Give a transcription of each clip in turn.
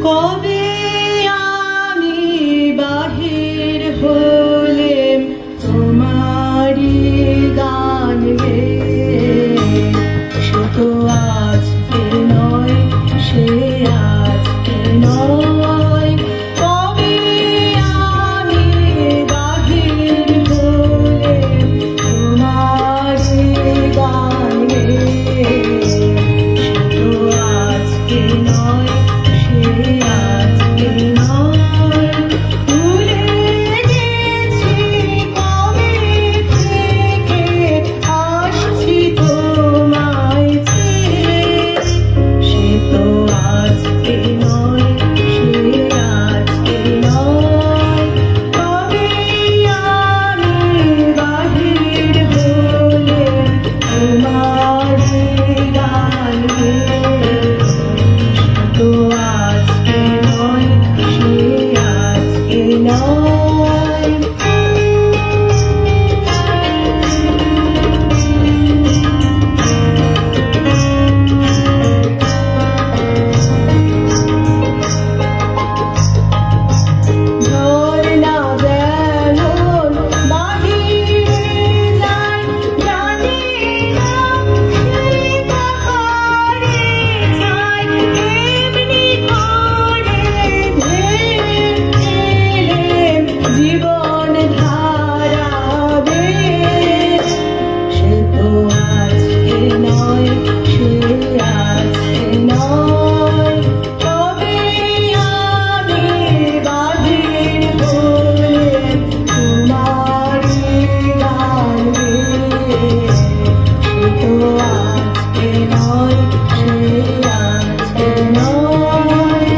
কবে আমি বাহির হলেম তোমারি গান গেয়ে, সে তো আজকে নয়, সে আজকে নয়। কবে আমি বাহির হলেম তোমারি গান গেয়ে, সে তো আজকে নয়, সে আজকে নয়। ভুলে গেছি কবে থেকে আসছি তোমায় চেয়ে, সে তো আজকে নয়, সে আজকে নয়। কবে আমি বাহির হলেম তোমারি গান গেয়ে, তো আজকে নয়, সে আজকে নয়। ঝর্ণা যেমন বাহিরে যায়, জানি না সে কাহারে চায়, এমনি করে এলেম জীবন ধারা বেয়ে, সে তো আজকে নয়, সে আজকে নয়। কবে আমি বাহির হলেম তোমারি গান গেয়ে, সে তো আজকে নয়, সে আজকে নয়।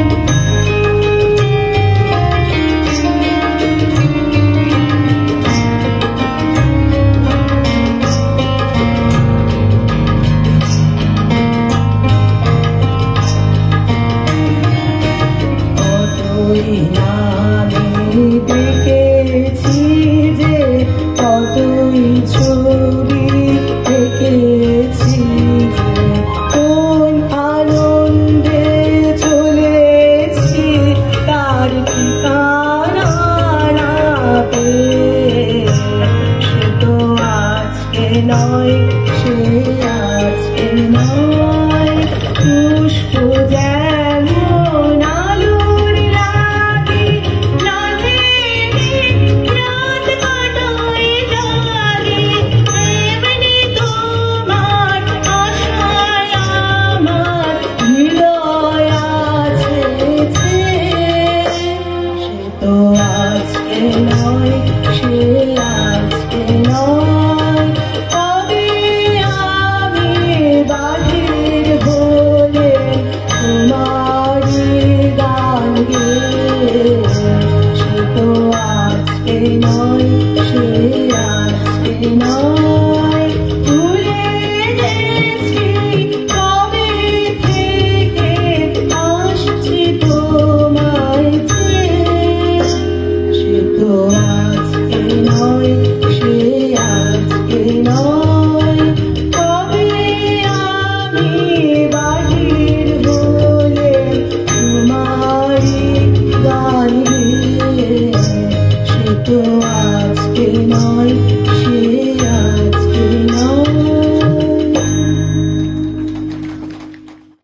কতই না আমি দেখেছি যে, কতই ছবি দেখেছি যে, কোন আনন্দে চলেছি তার ঠিকানা না পেয়ে, সে তো আজকে নয়, সে আজকে নয়। পুষ্প